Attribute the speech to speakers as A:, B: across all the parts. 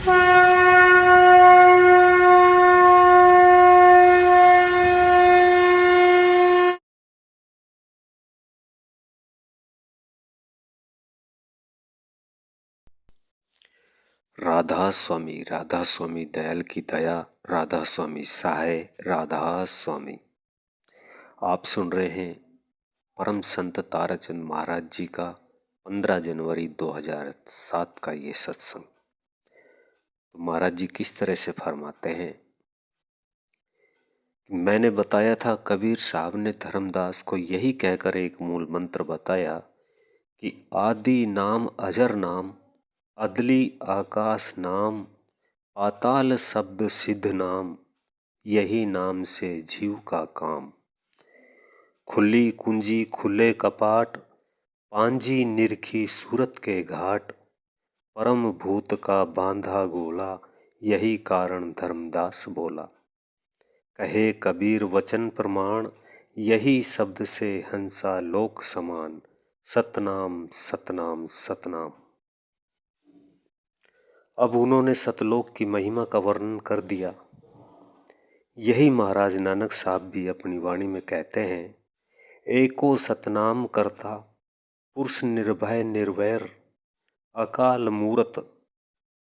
A: राधा स्वामी दयाल की दया, राधा स्वामी सहाय, राधा स्वामी। आप सुन रहे हैं परम संत ताराचंद महाराज जी का 15 जनवरी 2007 का ये सत्संग। तो महाराज जी किस तरह से फरमाते हैं, मैंने बताया था कबीर साहब ने धर्मदास को यही कहकर एक मूल मंत्र बताया कि आदि नाम अजर नाम, अदली आकाश नाम, पाताल शब्द सिद्ध नाम, यही नाम से जीव का काम। खुली कुंजी खुले कपाट, पांजी निरखी सूरत के घाट, परम भूत का बांधा गोला, यही कारण धर्मदास बोला। कहे कबीर वचन प्रमाण, यही शब्द से हंसा लोक समान, सतनाम सतनाम सतनाम। अब उन्होंने सतलोक की महिमा का वर्णन कर दिया। यही महाराज नानक साहब भी अपनी वाणी में कहते हैं, एको सतनाम करता पुरुष निर्भय निर्वैर, अकाल मूरत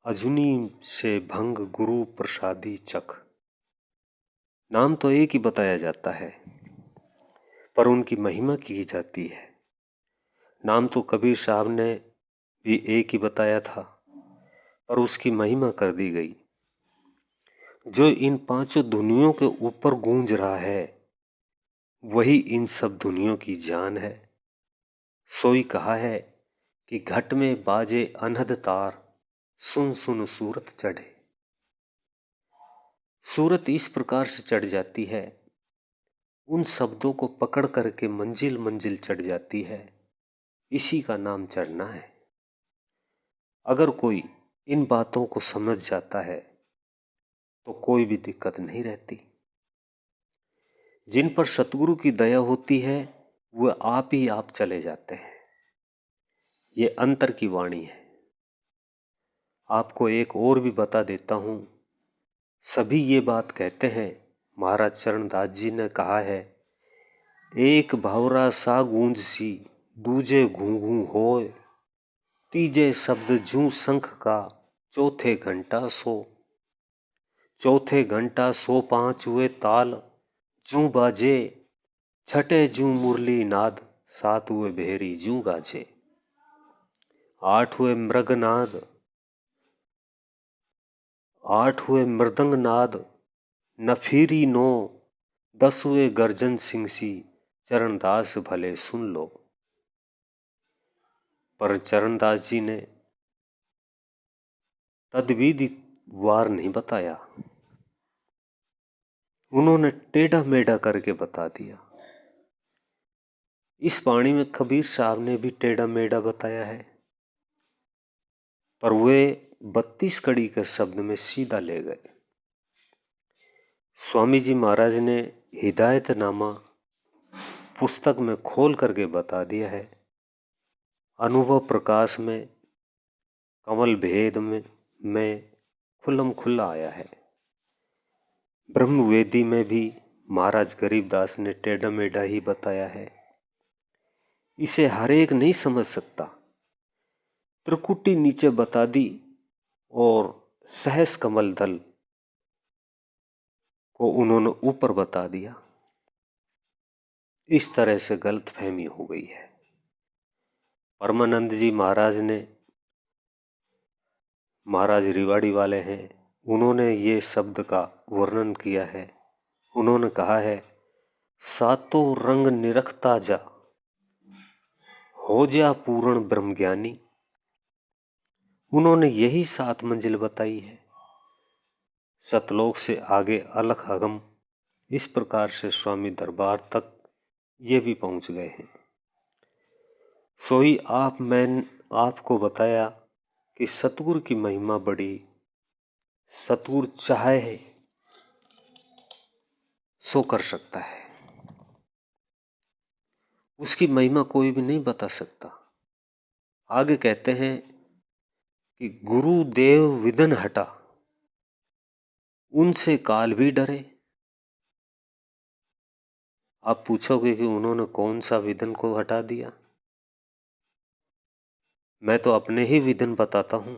A: अजुनी से भंग गुरु प्रसादी चख। नाम तो एक ही बताया जाता है पर उनकी महिमा की जाती है। नाम तो कबीर साहब ने भी एक ही बताया था पर उसकी महिमा कर दी गई। जो इन पांचों धुनियों के ऊपर गूंज रहा है वही इन सब धुनियों की जान है। सोई कहा है कि घट में बाजे अनहद तार, सुन सुन सूरत चढ़े। सूरत इस प्रकार से चढ़ जाती है, उन शब्दों को पकड़ करके मंजिल मंजिल चढ़ जाती है। इसी का नाम चढ़ना है। अगर कोई इन बातों को समझ जाता है तो कोई भी दिक्कत नहीं रहती। जिन पर सतगुरु की दया होती है वह आप ही आप चले जाते हैं। ये अंतर की वाणी है। आपको एक और भी बता देता हूं, सभी ये बात कहते हैं। महाराज चरणदास जी ने कहा है, एक भावरा सा गूंज सी, दूजे घूंघू होय, तीजे शब्द जूं शंख का, चौथे घंटा सो। चौथे घंटा सो पांच हुए ताल, जूं बाजे, छठे जूं मुरली नाद, सात हुए भेरी जूं गाजे। आठ हुए मृगनाद, आठ हुए मृदंग नाद, नफीरी नो, 10 हुए गर्जन सिंहसी, चरणदास भले सुन लो। पर चरणदास जी ने तद्विधि वार नहीं बताया, उन्होंने टेढ़ा मेढ़ा करके बता दिया। इस वाणी में कबीर साहब ने भी टेढ़ा मेढ़ा बताया है पर वे 32 कड़ी के शब्द में सीधा ले गए। स्वामी जी महाराज ने हिदायतनामा पुस्तक में खोल करके बता दिया है। अनुभव प्रकाश में, कमल भेद में खुल्लम खुल्ला आया है। ब्रह्मवेदी में भी महाराज गरीबदास ने टेढ़ा मेढ़ा ही बताया है। इसे हर एक नहीं समझ सकता। त्रिकुटी नीचे बता दी और सहस कमल दल को उन्होंने ऊपर बता दिया। इस तरह से गलतफहमी हो गई है। परमानंद जी महाराज ने, महाराज रिवाड़ी वाले हैं, उन्होंने ये शब्द का वर्णन किया है। उन्होंने कहा है, सातों रंग निरखता जा, हो जा पूर्ण ब्रह्मज्ञानी। उन्होंने यही 7 मंजिल बताई है। सतलोक से आगे अलख अगम, इस प्रकार से स्वामी दरबार तक ये भी पहुंच गए हैं। सोई मैंने आपको बताया कि सतगुरु की महिमा बड़ी, सतगुरु चाहे सो कर सकता है। उसकी महिमा कोई भी नहीं बता सकता। आगे कहते हैं कि गुरुदेव विदन हटा, उनसे काल भी डरे। आप पूछोगे कि उन्होंने कौन सा विदन को हटा दिया? मैं तो अपने ही विदन बताता हूं,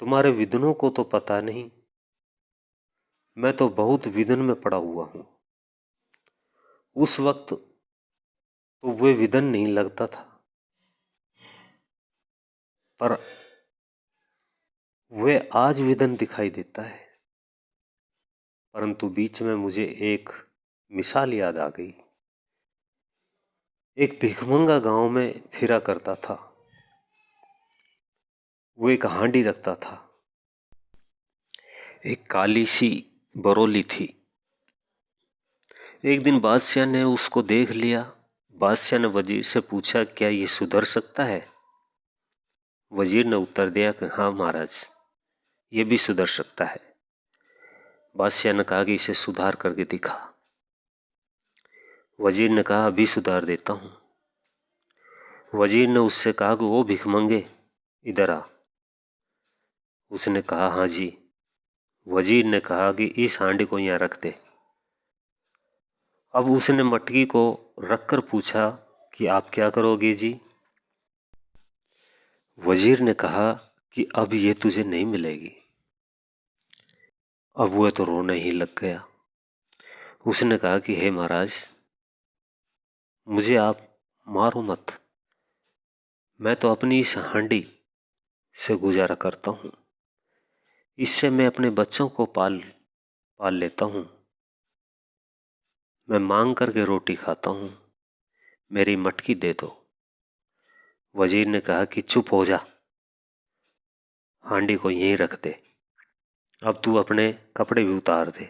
A: तुम्हारे विदनों को तो पता नहीं। मैं तो बहुत विदन में पड़ा हुआ हूं। उस वक्त तो वे विदन नहीं लगता था, पर वे आज विदन दिखाई देता है। परंतु बीच में मुझे एक मिसाल याद आ गई। एक भिखमंगा गांव में फिरा करता था। वो एक हांडी रखता था। एक काली सी बरोली थी। एक दिन बादशाह ने उसको देख लिया। बादशाह ने वजीर से पूछा, क्या ये सुधर सकता है? वजीर ने उत्तर दिया कि हाँ महाराज, ये भी सुधर सकता है। बादशाह ने कहा कि इसे सुधार करके दिखा। वजीर ने कहा, अभी सुधार देता हूं। वजीर ने उससे कहा कि वो भिखमंगे, इधर आ। उसने कहा, हाँ जी। वजीर ने कहा कि इस हांडी को यहां रख दे। अब उसने मटकी को रखकर पूछा कि आप क्या करोगे जी? वजीर ने कहा कि अब ये तुझे नहीं मिलेगी। अब वह तो रोने ही लग गया। उसने कहा कि हे महाराज, मुझे आप मारो मत, मैं तो अपनी इस हांडी से गुजारा करता हूं। इससे मैं अपने बच्चों को पाल लेता हूं। मैं मांग करके रोटी खाता हूं, मेरी मटकी दे दो। वजीर ने कहा कि चुप हो जा, हांडी को यहीं रख दे। अब तू अपने कपड़े भी उतार दे।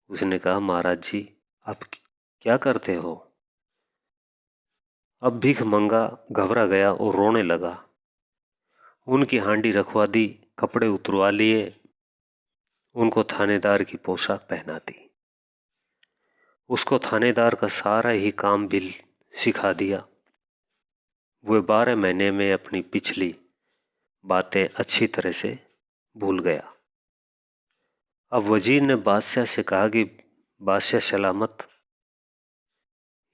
A: उसने कहा, महाराज जी आप क्या करते हो? अब भीख मंगा घबरा गया और रोने लगा। उनकी हांडी रखवा दी, कपड़े उतरवा लिए, उनको थानेदार की पोशाक पहना दी। उसको थानेदार का सारा ही काम भी सिखा दिया। वह 12 महीने में अपनी पिछली बातें अच्छी तरह से भूल गया। अब वजीर ने बादशाह से कहा कि बादशाह सलामत,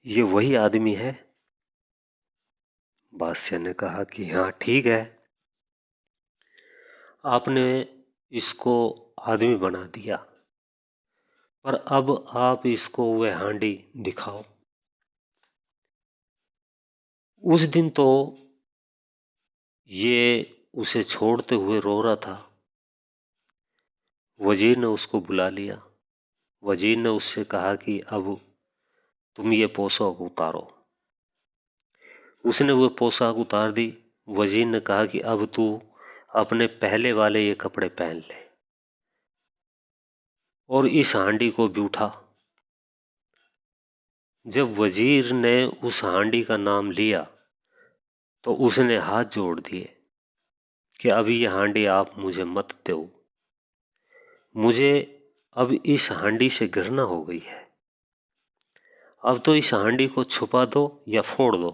A: ये वही आदमी है? बादशाह ने कहा कि हाँ ठीक है, आपने इसको आदमी बना दिया, पर अब आप इसको वह हांडी दिखाओ। उस दिन तो ये उसे छोड़ते हुए रो रहा था। वजीर ने उसको बुला लिया। वजीर ने उससे कहा कि अब तुम ये पोशाक उतारो। उसने वो पोशाक उतार दी। वजीर ने कहा कि अब तू अपने पहले वाले ये कपड़े पहन ले और इस हांडी को भी उठा। जब वजीर ने उस हांडी का नाम लिया तो उसने हाथ जोड़ दिए कि अभी ये हांडी आप मुझे मत दो, मुझे अब इस हांडी से घृणा हो गई है। अब तो इस हांडी को छुपा दो या फोड़ दो,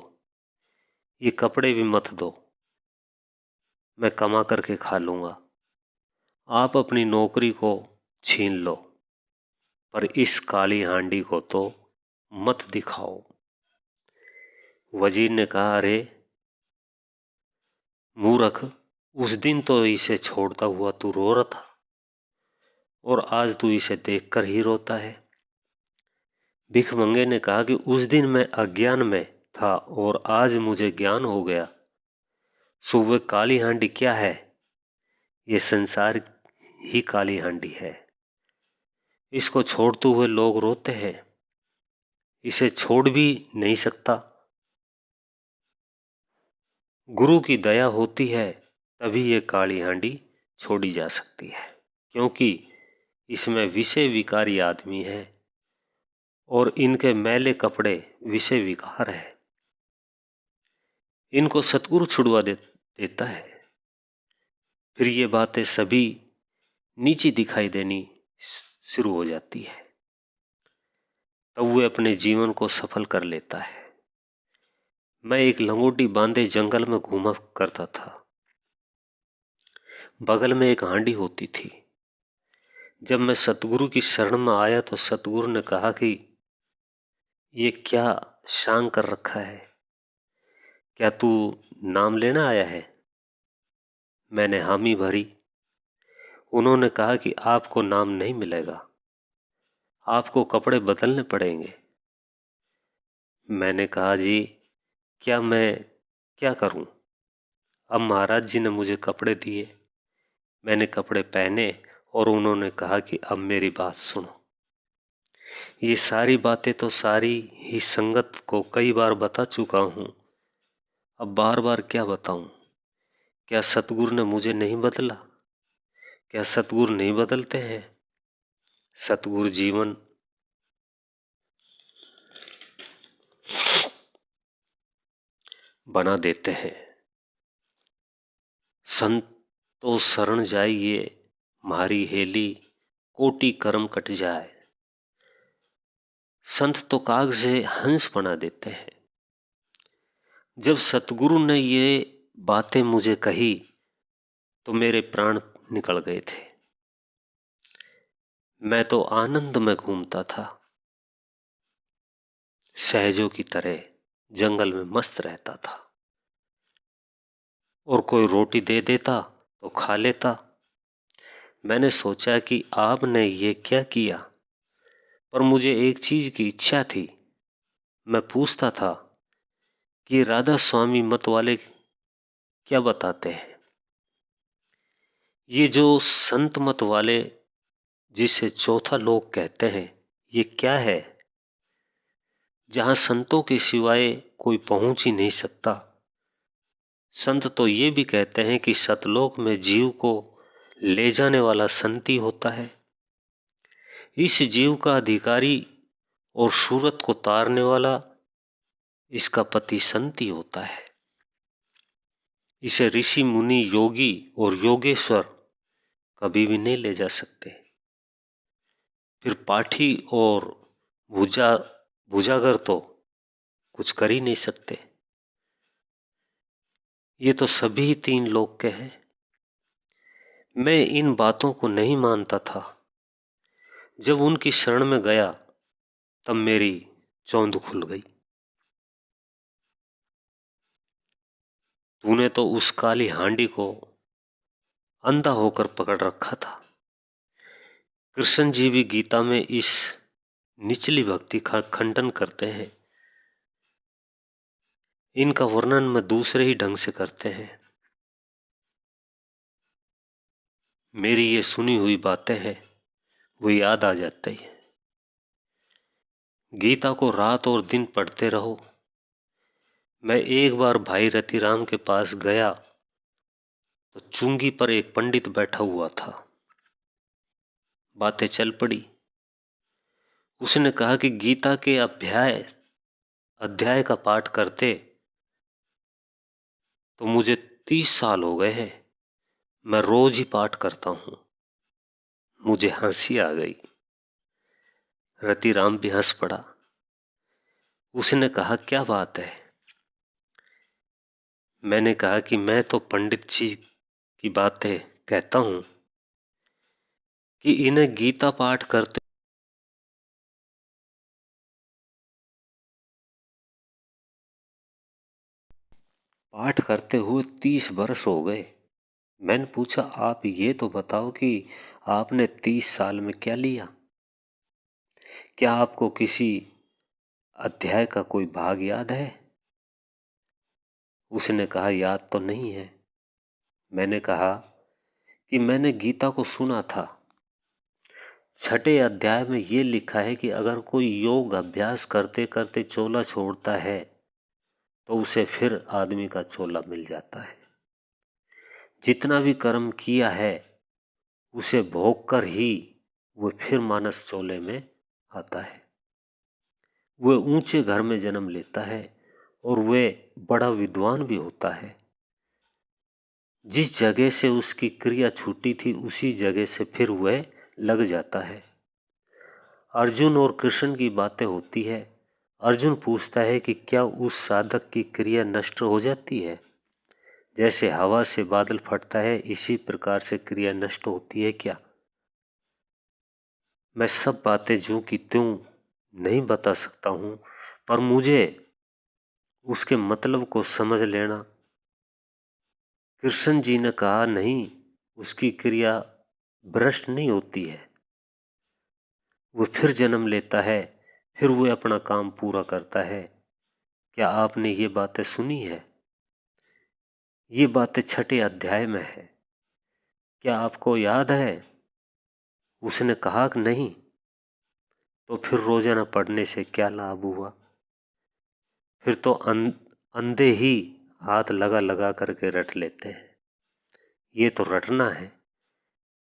A: ये कपड़े भी मत दो, मैं कमा करके खा लूंगा। आप अपनी नौकरी को छीन लो, पर इस काली हांडी को तो मत दिखाओ। वजीर ने कहा, अरे मूर्ख, उस दिन तो इसे छोड़ता हुआ तू रो रहा था और आज तू इसे देखकर ही रोता है। भिखमंगे ने कहा कि उस दिन मैं अज्ञान में था और आज मुझे ज्ञान हो गया। सो वह काली हांडी क्या है? ये संसार ही काली हांडी है। इसको छोड़ते हुए लोग रोते हैं, इसे छोड़ भी नहीं सकता। गुरु की दया होती है तभी ये काली हांडी छोड़ी जा सकती है, क्योंकि इसमें विषय विकारी आदमी है और इनके मैले कपड़े विषय विकार है। इनको सतगुरु छुड़वा देता है। फिर ये बातें सभी नीची दिखाई देनी शुरू हो जाती है। तब वो अपने जीवन को सफल कर लेता है। मैं एक लंगोटी बांधे जंगल में घूमा करता था। बगल में एक हांडी होती थी। जब मैं सतगुरु की शरण में आया तो सतगुरु ने कहा कि ये क्या शांग कर रखा है, क्या तू नाम लेना आया है? मैंने हामी भरी। उन्होंने कहा कि आपको नाम नहीं मिलेगा, आपको कपड़े बदलने पड़ेंगे। मैंने कहा जी मैं क्या करूं? अब महाराज जी ने मुझे कपड़े दिए, मैंने कपड़े पहने और उन्होंने कहा कि अब मेरी बात सुनो। ये सारी बातें तो सारी ही संगत को कई बार बता चुका हूं, अब बार बार क्या बताऊं? क्या सतगुरु ने मुझे नहीं बदला? क्या सतगुरु नहीं बदलते हैं? सतगुरु जीवन बना देते हैं। संतो शरण जाइए, मारी हेली कोटि कर्म कट जाए। संत तो काग से हंस बना देते हैं। जब सतगुरु ने ये बातें मुझे कही तो मेरे प्राण निकल गए थे। मैं तो आनंद में घूमता था, सहजों की तरह जंगल में मस्त रहता था, और कोई रोटी दे देता तो खा लेता। मैंने सोचा कि आपने ये क्या किया, पर मुझे एक चीज की इच्छा थी। मैं पूछता था कि राधा स्वामी मत वाले क्या बताते हैं? ये जो संत मत वाले जिसे चौथा लोक कहते हैं, ये क्या है? जहां संतों के सिवाय कोई पहुंच ही नहीं सकता। संत तो ये भी कहते हैं कि सतलोक में जीव को ले जाने वाला संत ही होता है। इस जीव का अधिकारी और सूरत को तारने वाला इसका पति संत ही होता है। इसे ऋषि मुनि योगी और योगेश्वर कभी भी नहीं ले जा सकते। फिर पाठी और भुजागर तो कुछ कर ही नहीं सकते। ये तो सभी तीन लोक के हैं। मैं इन बातों को नहीं मानता था। जब उनकी शरण में गया तब मेरी चौंध खुल गई। तूने तो उस काली हांडी को अंधा होकर पकड़ रखा था। कृष्ण जी भी गीता में इस निचली भक्ति का खंडन करते हैं। इनका वर्णन में दूसरे ही ढंग से करते हैं। मेरी ये सुनी हुई बातें हैं वो याद आ जाती है। गीता को रात और दिन पढ़ते रहो। मैं एक बार भाई रतिराम के पास गया तो चुंगी पर एक पंडित बैठा हुआ था। बातें चल पड़ी। उसने कहा कि गीता के अध्याय का पाठ करते तो मुझे 30 साल हो गए हैं। मैं रोज ही पाठ करता हूं। मुझे हंसी आ गई। रतिराम भी हंस पड़ा। उसने कहा क्या बात है? मैंने कहा कि मैं तो पंडित जी की बातें कहता हूं कि इन्हें गीता पाठ करते हुए 30 वर्ष हो गए। मैंने पूछा आप ये तो बताओ कि आपने 30 साल में क्या लिया? क्या आपको किसी अध्याय का कोई भाग याद है? उसने कहा याद तो नहीं है। मैंने कहा कि मैंने गीता को सुना था। 6ठे अध्याय में यह लिखा है कि अगर कोई योग अभ्यास करते करते चोला छोड़ता है तो उसे फिर आदमी का चोला मिल जाता है। जितना भी कर्म किया है उसे भोग कर ही वो फिर मानस चोले में आता है। वह ऊंचे घर में जन्म लेता है और वह बड़ा विद्वान भी होता है। जिस जगह से उसकी क्रिया छूटी थी उसी जगह से फिर वह लग जाता है। अर्जुन और कृष्ण की बातें होती है। अर्जुन पूछता है कि क्या उस साधक की क्रिया नष्ट हो जाती है जैसे हवा से बादल फटता है, इसी प्रकार से क्रिया नष्ट होती है क्या? मैं सब बातें ज्यों की त्यों नहीं बता सकता हूं, पर मुझे उसके मतलब को समझ लेना। कृष्ण जी ने कहा नहीं, उसकी क्रिया भ्रष्ट नहीं होती है, वो फिर जन्म लेता है, फिर वो अपना काम पूरा करता है। क्या आपने ये बातें सुनी है? ये बातें 6ठे अध्याय में है। क्या आपको याद है उसने कहा कि नहीं? तो फिर रोजाना पढ़ने से क्या लाभ हुआ? फिर तो अंधे ही हाथ लगा लगा करके रट लेते हैं। ये तो रटना है।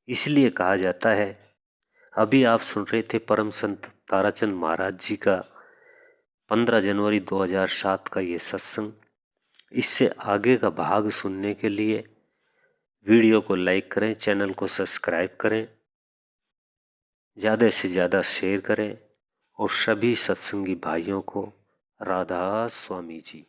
A: इसलिए कहा जाता है, अभी आप सुन रहे थे परम संत ताराचंद महाराज जी का 15 जनवरी 2007 का ये सत्संग। इससे आगे का भाग सुनने के लिए वीडियो को लाइक करें, चैनल को सब्सक्राइब करें, ज़्यादा से ज़्यादा शेयर करें और सभी सत्संगी भाइयों को राधा स्वामी जी।